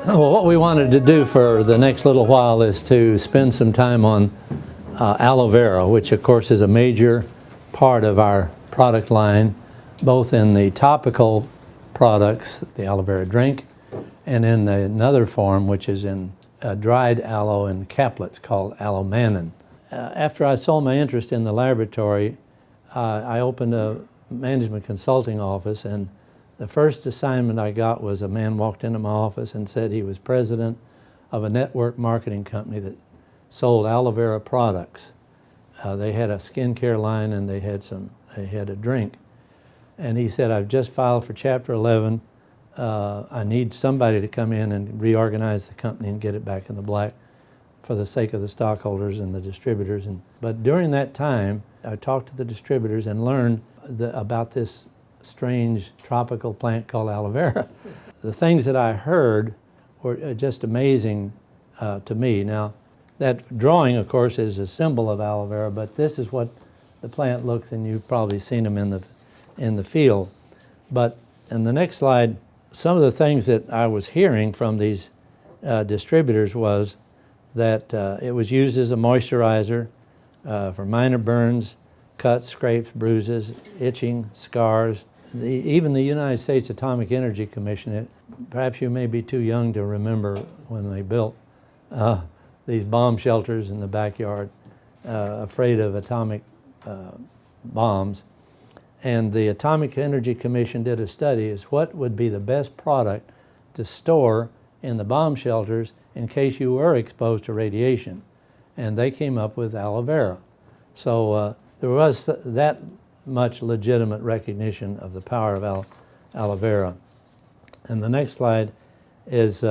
Well, what we wanted to do for the next little while is to spend some time on aloe vera, which of course is a major part of our product line, both in the topical products, the aloe vera drink, and in another form, which is in dried aloe in caplets called aloe mannan. After I sold my interest in the laboratory, I opened a management consulting office, and the first assignment I got was a man walked into my office and said he was president of a network marketing company that sold aloe vera products. They had a skincare line and they had a drink. And he said, I've just filed for Chapter 11. I need somebody to come in and reorganize the company and get it back in the black for the sake of the stockholders and the distributors. But during that time, I talked to the distributors and learned about this strange tropical plant called aloe vera. The things that I heard were just amazing to me. Now, that drawing, of course, is a symbol of aloe vera, but this is what the plant looks, and you've probably seen them in the field. But in the next slide, some of the things that I was hearing from these distributors was that it was used as a moisturizer for minor burns, cuts, scrapes, bruises, itching, scars. Even the United States Atomic Energy Commission, perhaps you may be too young to remember when they built these bomb shelters in the backyard, afraid of atomic bombs. And the Atomic Energy Commission did a study as what would be the best product to store in the bomb shelters in case you were exposed to radiation. And they came up with aloe vera. So there was that much legitimate recognition of the power of aloe vera. And the next slide is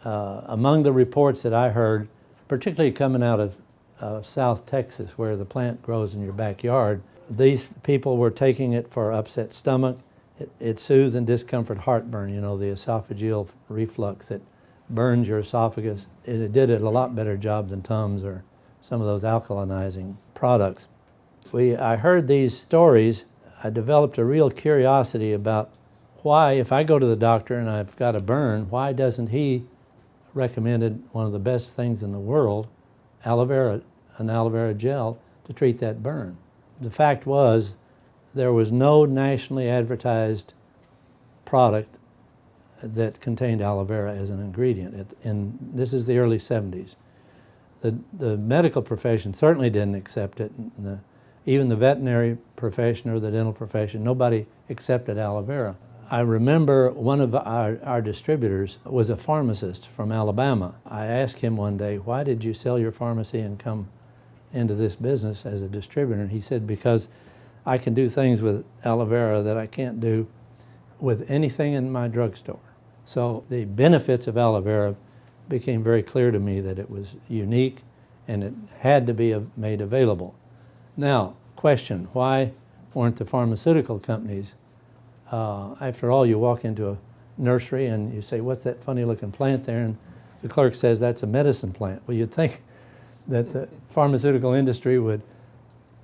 among the reports that I heard, particularly coming out of South Texas, where the plant grows in your backyard. These people were taking it for upset stomach. It soothed and discomfort heartburn, you know, the esophageal reflux that burns your esophagus. It did a lot better job than Tums or some of those alkalinizing products. I heard these stories. I developed a real curiosity about why, if I go to the doctor and I've got a burn, why doesn't he recommend one of the best things in the world, aloe vera, an aloe vera gel, to treat that burn? The fact was, there was no nationally advertised product that contained aloe vera as an ingredient. This is the early 70s. The medical profession certainly didn't accept it. Even the veterinary profession or the dental profession, nobody accepted aloe vera. I remember one of our distributors was a pharmacist from Alabama. I asked him one day, why did you sell your pharmacy and come into this business as a distributor? And he said, because I can do things with aloe vera that I can't do with anything in my drugstore. So the benefits of aloe vera became very clear to me, that it was unique and it had to be made available. Now, question, why weren't the pharmaceutical companies, after all, you walk into a nursery and you say, what's that funny looking plant there? And the clerk says, that's a medicine plant. Well, you'd think that the pharmaceutical industry would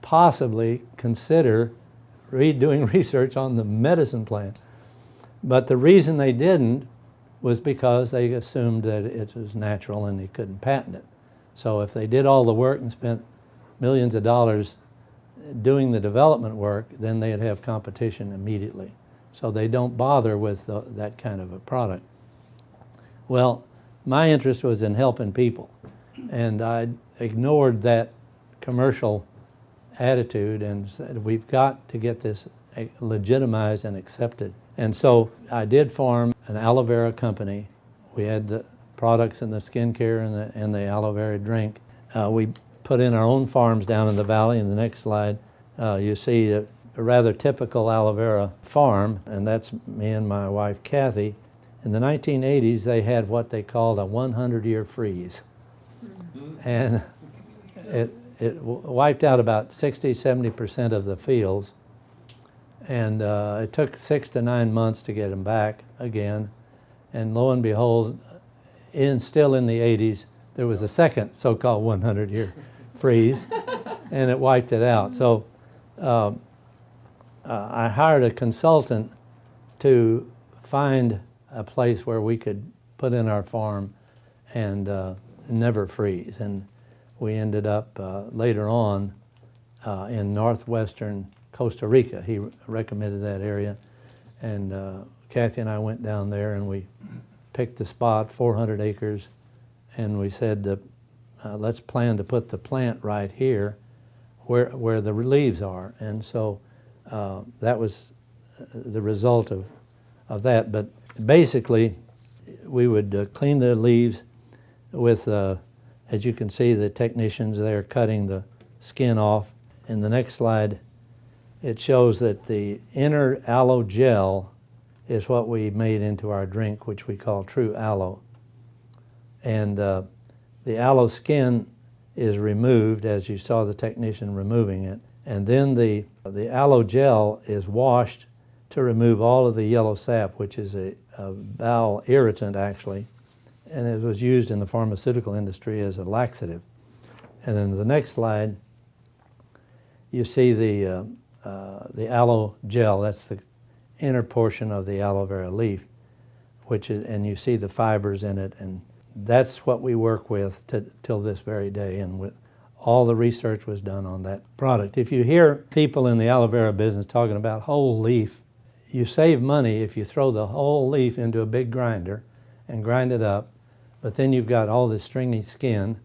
possibly consider doing research on the medicine plant. But the reason they didn't was because they assumed that it was natural and they couldn't patent it. So if they did all the work and spent millions of dollars doing the development work, then they'd have competition immediately. So they don't bother with that kind of a product. Well, my interest was in helping people, and I ignored that commercial attitude and said, we've got to get this legitimized and accepted. And so I did form an aloe vera company. We had the products in the skincare and the aloe vera drink. We put in our own farms down in the valley. In the next slide, you see a rather typical aloe vera farm, and that's me and my wife, Kathy. In the 1980s, they had what they called a 100-year freeze. And it wiped out about 60–70% of the fields. And it took 6 to 9 months to get them back again. And lo and behold, still in the 80s, there was a second so-called 100-year freeze, and it wiped it out. So I hired a consultant to find a place where we could put in our farm and never freeze. And we ended up later on in northwestern Costa Rica. He recommended that area, and Kathy and I went down there and we picked the spot, 400 acres, and we said, let's plan to put the plant right here where the leaves are. And so that was the result of that. But basically, we would clean the leaves with, as you can see, the technicians there cutting the skin off. In the next slide, it shows that the inner aloe gel is what we made into our drink, which we call True Aloe. And the aloe skin is removed, as you saw the technician removing it. And then the aloe gel is washed to remove all of the yellow sap, which is a bowel irritant, actually. And it was used in the pharmaceutical industry as a laxative. And then the next slide, you see the aloe gel. That's the inner portion of the aloe vera leaf, and you see the fibers in it, and that's what we work with till this very day. And all the research was done on that product. If you hear people in the aloe vera business talking about whole leaf, you save money if you throw the whole leaf into a big grinder and grind it up, but then you've got all this stringy skin,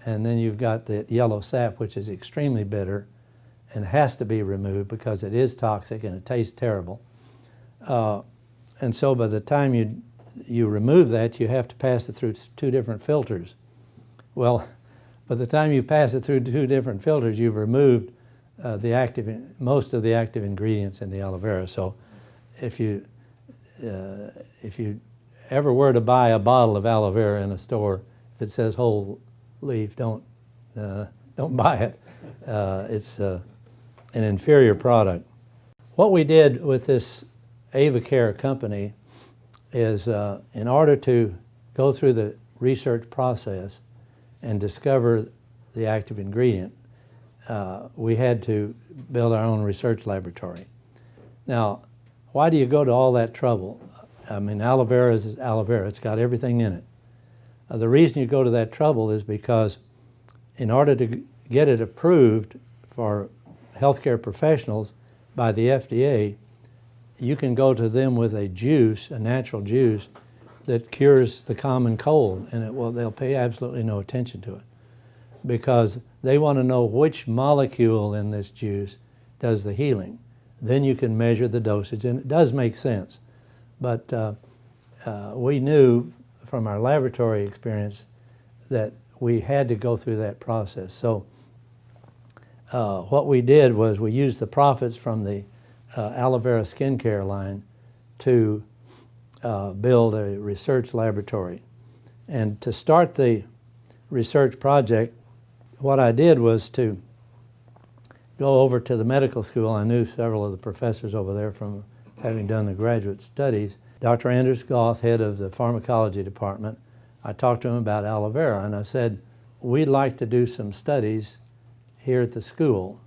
and then you've got the yellow sap, which is extremely bitter and has to be removed because it is toxic and it tastes terrible. And so by the time you remove that, you have to pass it through 2 different filters. Well, by the time you pass it through 2 different filters, you've removed most of the active ingredients in the aloe vera. So if you ever were to buy a bottle of aloe vera in a store, if it says whole leaf, don't buy it. It's an inferior product. What we did with this AvaCare company is in order to go through the research process and discover the active ingredient, we had to build our own research laboratory. Now, why do you go to all that trouble? I mean, aloe vera is aloe vera. It's got everything in it. The reason you go to that trouble is because in order to get it approved for healthcare professionals by the FDA, you can go to them with a juice, a natural juice, that cures the common cold, and they'll pay absolutely no attention to it because they want to know which molecule in this juice does the healing. Then you can measure the dosage, and it does make sense. But we knew from our laboratory experience that we had to go through that process. So what we did was we used the profits from the aloe vera skincare line to build a research laboratory. And to start the research project, what I did was to go over to the medical school. I knew several of the professors over there from having done the graduate studies. Dr. Anders Goth, head of the pharmacology department, I talked to him about aloe vera, and I said, we'd like to do some studies here at the school.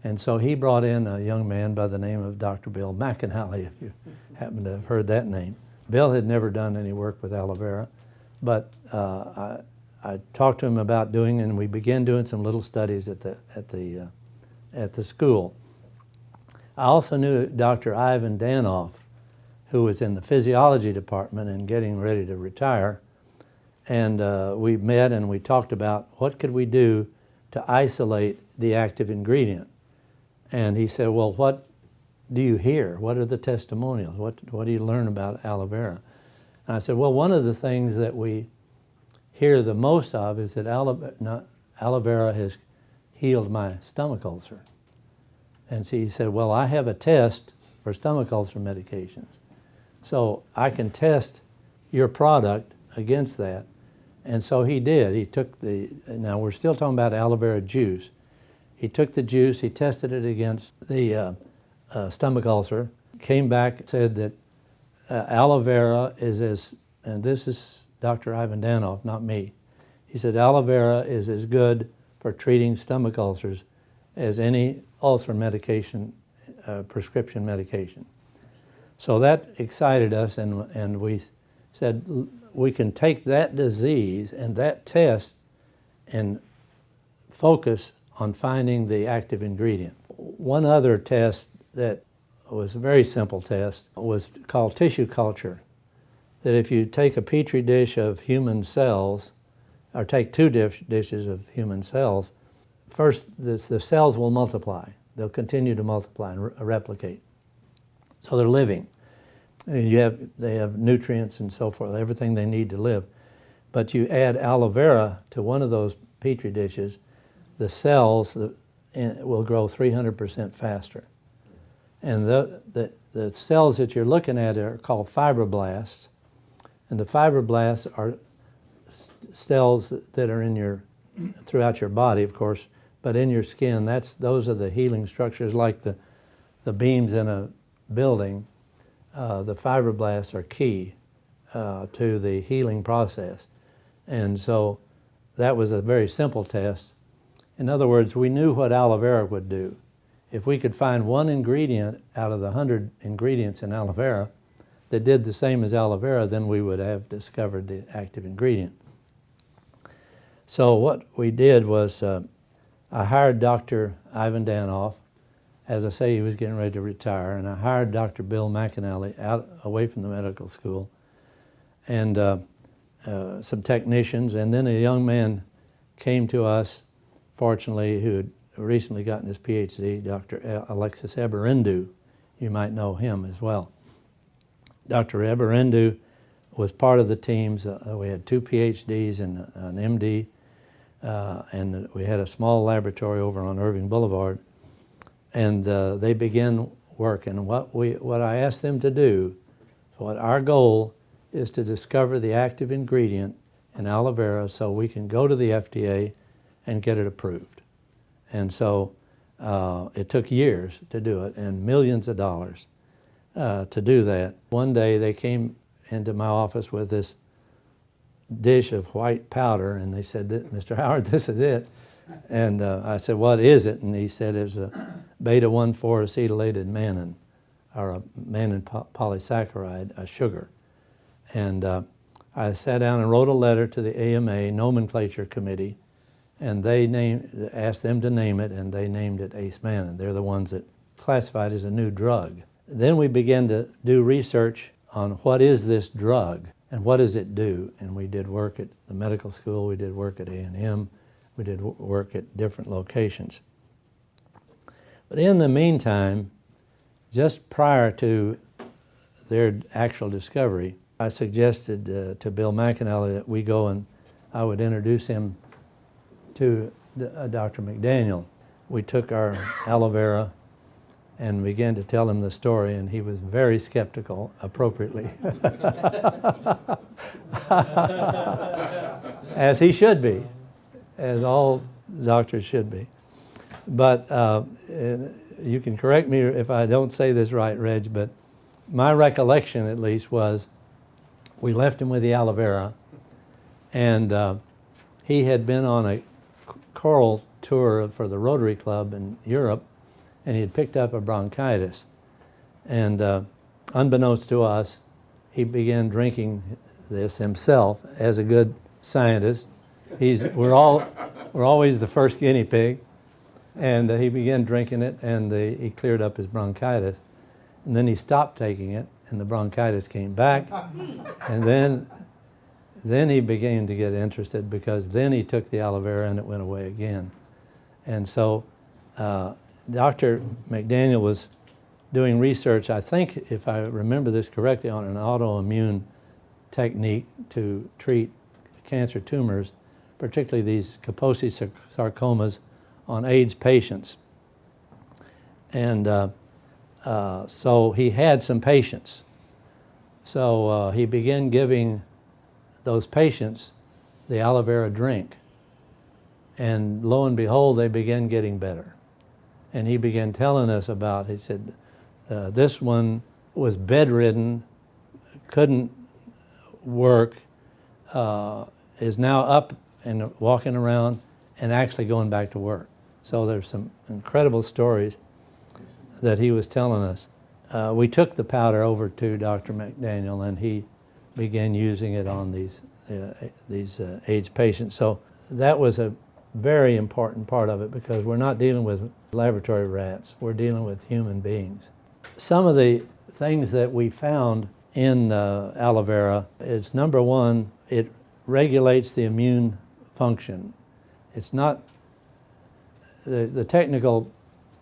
And so he brought in a young man by the name of Dr. Bill McAnally, if you happen to have heard that name. Bill had never done any work with aloe vera, but I talked to him about doing, and we began doing some little studies at the school. I also knew Dr. Ivan Danoff, who was in the physiology department and getting ready to retire, and we met and we talked about what could we do to isolate the active ingredient. And he said, well, what do you hear? What are the testimonials? What do you learn about aloe vera? And I said, well, one of the things that we hear the most of is that aloe vera has healed my stomach ulcer. And so he said, well, I have a test for stomach ulcer medications. So I can test your product against that. And so he did. He took now we're still talking about aloe vera juice. He took the juice, he tested it against the stomach ulcer, came back and said that aloe vera is and this is Dr. Ivan Danoff, not me. He said aloe vera is as good for treating stomach ulcers as any ulcer medication, prescription medication. So that excited us, and we said, we can take that disease and that test and focus on finding the active ingredient. One other test that was a very simple test was called tissue culture. That if you take a petri dish of human cells, or take two dishes of human cells, first the cells will multiply. They'll continue to multiply and replicate. So they're living. And they have nutrients and so forth, everything they need to live. But you add aloe vera to one of those petri dishes, the cells will grow 300% faster. And the cells that you're looking at are called fibroblasts. And the fibroblasts are cells that are throughout your body, of course, but in your skin. Those are the healing structures, like the beams in a building. The fibroblasts are key to the healing process. And so that was a very simple test. In other words, we knew what aloe vera would do. If we could find one ingredient out of the 100 ingredients in aloe vera that did the same as aloe vera, then we would have discovered the active ingredient. So what we did was I hired Dr. Ivan Danoff. As I say, he was getting ready to retire, and I hired Dr. Bill McAnally away from the medical school, and some technicians, and then a young man came to us, fortunately, who had recently gotten his PhD, Dr. Alexis Eberendu. You might know him as well. Dr. Eberendu was part of the teams. We had 2 PhDs and an MD, and we had a small laboratory over on Irving Boulevard. And they began work. And what I asked them to do, our goal is to discover the active ingredient in aloe vera so we can go to the FDA and get it approved. And so it took years to do it and millions of dollars to do that. One day they came into my office with this dish of white powder, and they said, "Mr. Howard, this is it." And I said, "What is it?" And he said it was a beta-1,4-acetylated mannan, or a mannan polysaccharide, a sugar. And I sat down and wrote a letter to the AMA nomenclature committee, and they asked them to name it, and they named it Ace Mannan. They're the ones that classified it as a new drug. Then we began to do research on what is this drug and what does it do. And we did work at the medical school, we did work at A&M, we did work at different locations. But in the meantime, just prior to their actual discovery, I suggested to Bill McAnally that we go and I would introduce him to Dr. McDaniel. We took our aloe vera and began to tell him the story, and he was very skeptical, appropriately. As he should be, as all doctors should be. But you can correct me if I don't say this right, Reg, but my recollection at least was we left him with the aloe vera, and he had been on a choral tour for the Rotary Club in Europe, and he had picked up a bronchitis. And unbeknownst to us, he began drinking this himself as a good scientist. We're always the first guinea pig. And he began drinking it, and he cleared up his bronchitis. And then he stopped taking it, and the bronchitis came back. And then he began to get interested, because then he took the aloe vera and it went away again. And so Dr. McDaniel was doing research, I think, if I remember this correctly, on an autoimmune technique to treat cancer tumors, particularly these Kaposi sarcomas on AIDS patients. And so he had some patients. So he began giving those patients the aloe vera drink. And lo and behold, they began getting better. And he began telling us about, he said, this one was bedridden, couldn't work, is now up and walking around and actually going back to work. So there's some incredible stories that he was telling us. We took the powder over to Dr. McDaniel, and he began using it on these AIDS patients. So that was a very important part of it, because we're not dealing with laboratory rats, we're dealing with human beings. Some of the things that we found in aloe vera is, number one, it regulates the immune function. It's not, the technical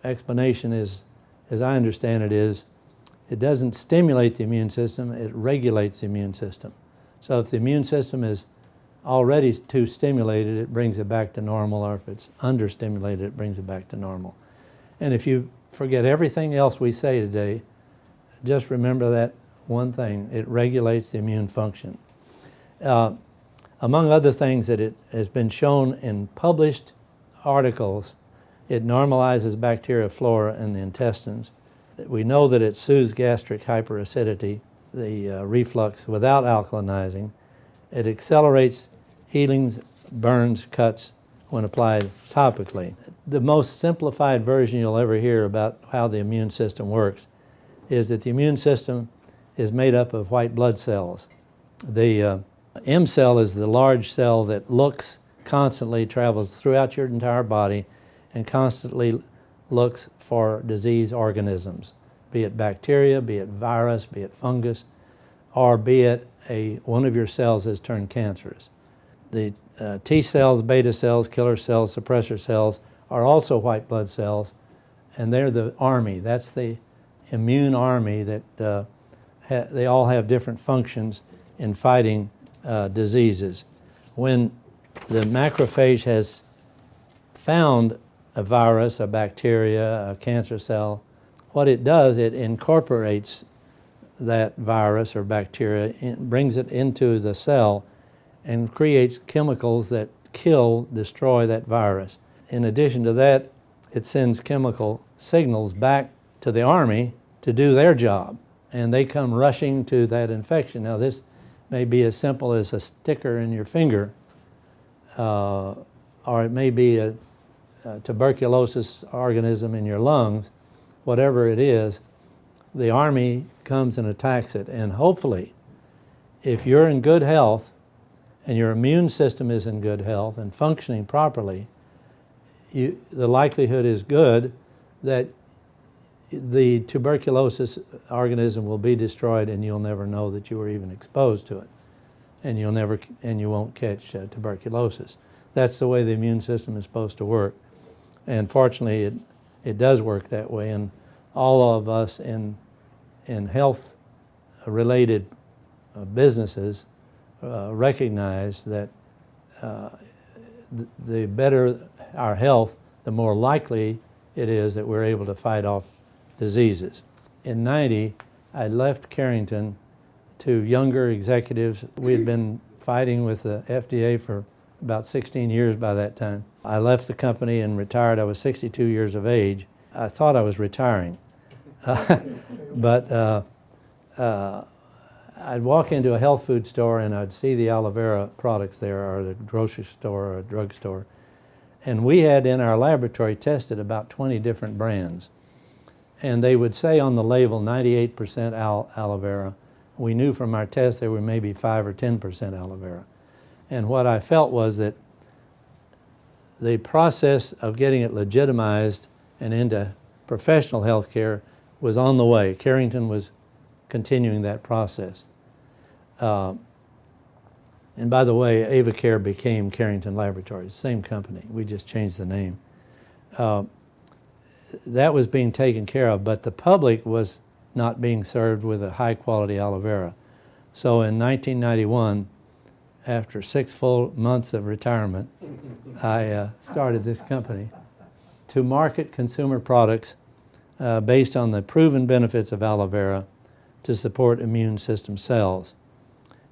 explanation is, as I understand it, is it doesn't stimulate the immune system, it regulates the immune system. So if the immune system is already too stimulated, it brings it back to normal, or if it's understimulated, it brings it back to normal. And if you forget everything else we say today, just remember that one thing: it regulates the immune function. Among other things that it has been shown in published articles, it normalizes bacterial flora in the intestines. We know that it soothes gastric hyperacidity, the reflux, without alkalinizing. It accelerates healings, burns, cuts when applied topically. The most simplified version you'll ever hear about how the immune system works is that the immune system is made up of white blood cells. The M cell is the large cell that looks constantly, travels throughout your entire body, and constantly looks for disease organisms, be it bacteria, be it virus, be it fungus, or be it one of your cells has turned cancerous. The T cells, beta cells, killer cells, suppressor cells are also white blood cells, and they're the army. That's the immune army that they all have different functions in fighting diseases. When the macrophage has found a virus, a bacteria, a cancer cell, what it does, it incorporates that virus or bacteria, brings it into the cell, and creates chemicals that destroy that virus. In addition to that, it sends chemical signals back to the army to do their job, and they come rushing to that infection. Now, this may be as simple as a sticker in your finger, or it may be a tuberculosis organism in your lungs. Whatever it is, the army comes and attacks it. And hopefully, if you're in good health and your immune system is in good health and functioning properly, the likelihood is good that the tuberculosis organism will be destroyed, and you'll never know that you were even exposed to it, and you won't catch tuberculosis. That's the way the immune system is supposed to work, and fortunately, it does work that way. And all of us in health-related businesses recognize that the better our health, the more likely it is that we're able to fight off diseases. In '90, I left Carrington to younger executives. We had been fighting with the FDA for about 16 years by that time. I left the company and retired. I was 62 years of age. I thought I was retiring. But I'd walk into a health food store and I'd see the aloe vera products there, or the grocery store or a drugstore. And we had in our laboratory tested about 20 different brands. And they would say on the label 98% aloe vera. We knew from our tests there were maybe 5 or 10% aloe vera. And what I felt was that the process of getting it legitimized and into professional health care was on the way. Carrington was continuing that process. And by the way, AvaCare became Carrington Laboratories, same company. We just changed the name. That was being taken care of, but the public was not being served with a high-quality aloe vera. So in 1991, after 6 full months of retirement, I started this company to market consumer products based on the proven benefits of aloe vera to support immune system cells.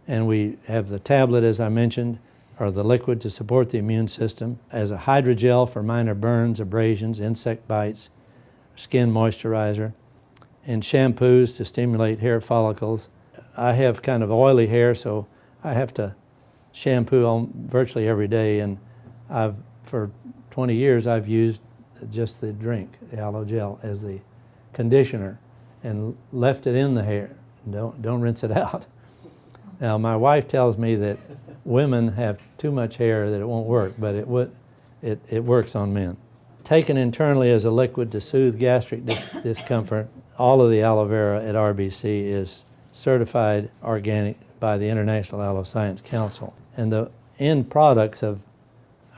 And we have the tablet, as I mentioned, or the liquid to support the immune system, as a hydrogel for minor burns, abrasions, insect bites, skin moisturizer, and shampoos to stimulate hair follicles. I have kind of oily hair, so I have to shampoo virtually every day, and for 20 years I've used just the drink, the aloe gel, as the conditioner and left it in the hair. Don't rinse it out. Now, my wife tells me that women have too much hair that it won't work, but it works on men. Taken internally as a liquid to soothe gastric discomfort, all of the aloe vera at RBC is certified organic by the International Aloe Science Council. And the end products of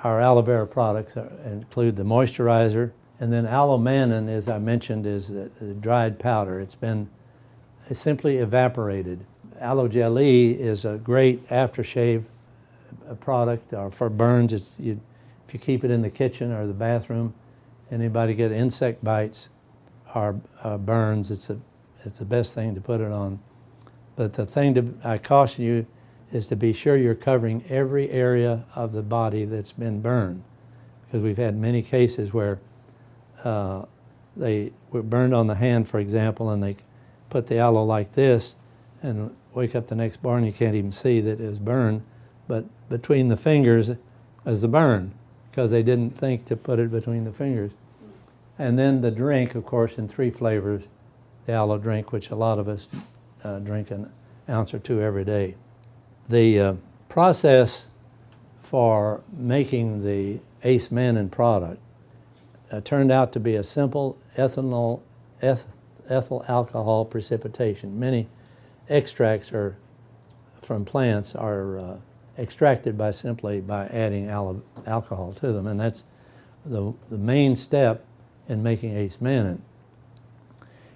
our aloe vera products include the moisturizer, and then aloe mannan, as I mentioned, is the dried powder. It's simply evaporated. Aloe jelly is a great aftershave product for burns. If you keep it in the kitchen or the bathroom, anybody get insect bites or burns, it's the best thing to put it on. But the thing I caution you is to be sure you're covering every area of the body that's been burned, because we've had many cases where they were burned on the hand, for example, and they put the aloe like this and wake up the next morning, you can't even see that it was burned, but between the fingers is the burn, because they didn't think to put it between the fingers. And then the drink, of course, in 3 flavors, the aloe drink, which a lot of us drink an ounce or 2 every day. The process for making the Ace Mannan product turned out to be a simple ethyl alcohol precipitation. Many extracts from plants are extracted simply by adding alcohol to them, and that's the main step in making Ace Mannan.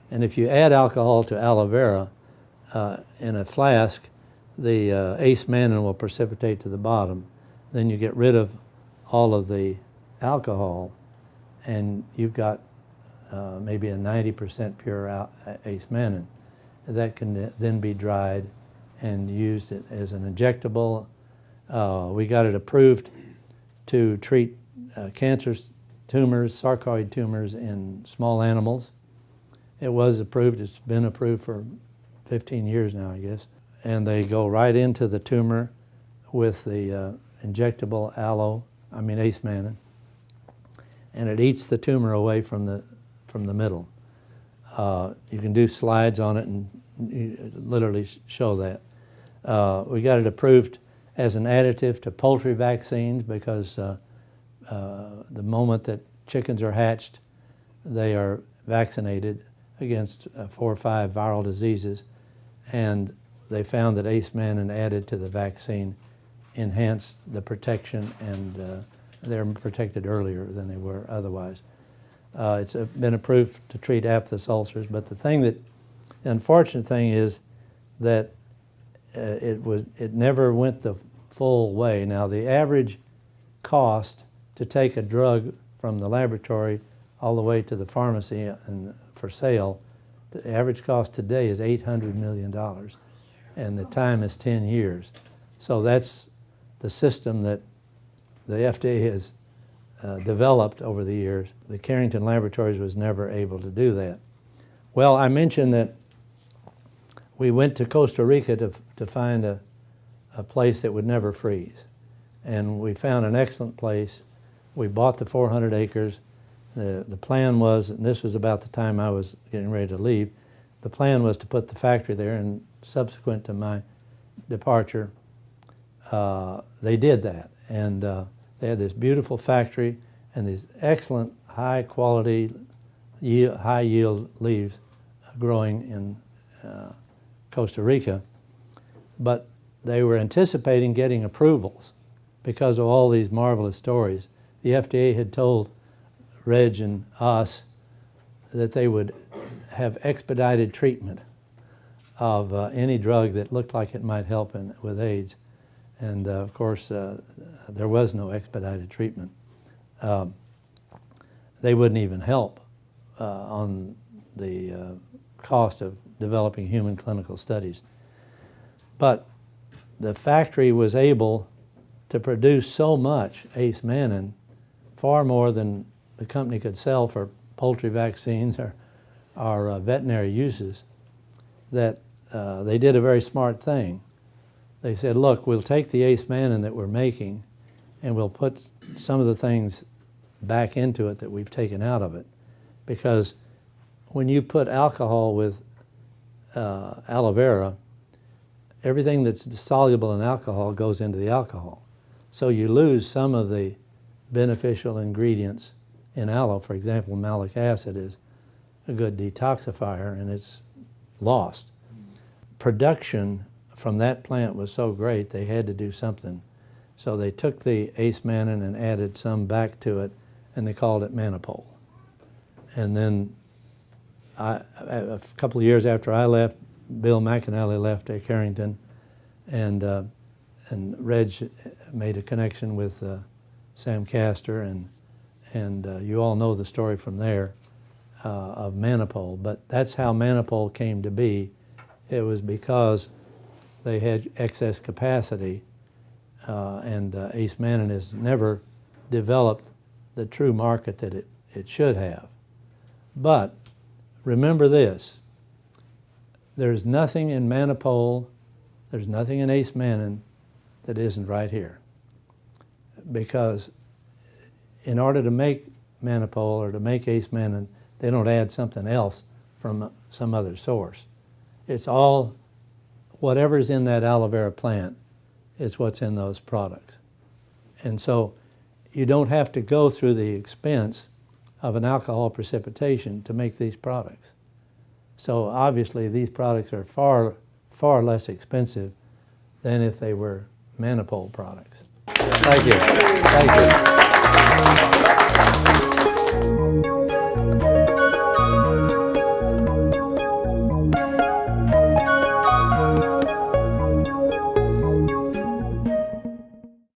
And if you add alcohol to aloe vera in a flask, the Ace Mannan will precipitate to the bottom. Then you get rid of all of the alcohol, and you've got maybe a 90% pure Ace Mannan. That can then be dried and used as an injectable. We got it approved to treat cancerous tumors, sarcoid tumors in small animals. It was approved, it's been approved for 15 years now, I guess. And they go right into the tumor with the injectable Ace Mannan, and it eats the tumor away from the middle. You can do slides on it and literally show that. We got it approved as an additive to poultry vaccines, because the moment that chickens are hatched, they are vaccinated against 4 or 5 viral diseases, and they found that Ace Mannan added to the vaccine enhanced the protection, and they're protected earlier than they were otherwise. It's been approved to treat aphthous ulcers, but the unfortunate thing is that it never went the full way. Now, the average cost to take a drug from the laboratory all the way to the pharmacy and for sale, the average cost today is $800 million, and the time is 10 years. So that's the system that the FDA has developed over the years. The Carrington Laboratories was never able to do that. Well, I mentioned that we went to Costa Rica to find a place that would never freeze. And we found an excellent place. We bought the 400 acres. The plan was, and this was about the time I was getting ready to leave, the plan was to put the factory there, and subsequent to my departure, they did that. And they had this beautiful factory and these excellent high quality, high yield leaves growing in Costa Rica. But they were anticipating getting approvals because of all these marvelous stories. The FDA had told Reg and us that they would have expedited treatment of any drug that looked like it might help with AIDS. And of course, there was no expedited treatment. They wouldn't even help on the cost of developing human clinical studies. But the factory was able to produce so much Ace Mannan, far more than the company could sell for poultry vaccines or veterinary uses, that they did a very smart thing. They said, look, we'll take the Ace Mannan that we're making and we'll put some of the things back into it that we've taken out of it. Because when you put alcohol with aloe vera, everything that's soluble in alcohol goes into the alcohol. So you lose some of the beneficial ingredients in aloe. For example, malic acid is a good detoxifier, and it's lost. Production from that plant was so great they had to do something. So they took the ace mannan and added some back to it, and they called it Manipole. And then a couple of years after I left, Bill McAnally left at Carrington, and Reg made a connection with Sam Castor, and you all know the story from there of Manipole. But that's how Manipole came to be. It was because they had excess capacity, and Ace Mannan has never developed the true market that it should have. But remember this, there's nothing in Manipole, there's nothing in Ace Mannan that isn't right here. Because in order to make Manipole or to make Ace Mannan, they don't add something else from some other source. It's all, whatever's in that aloe vera plant is what's in those products. And so you don't have to go through the expense of an alcohol precipitation to make these products. So obviously these products are far, far less expensive than if they were Manipole products. Thank you. Thank you.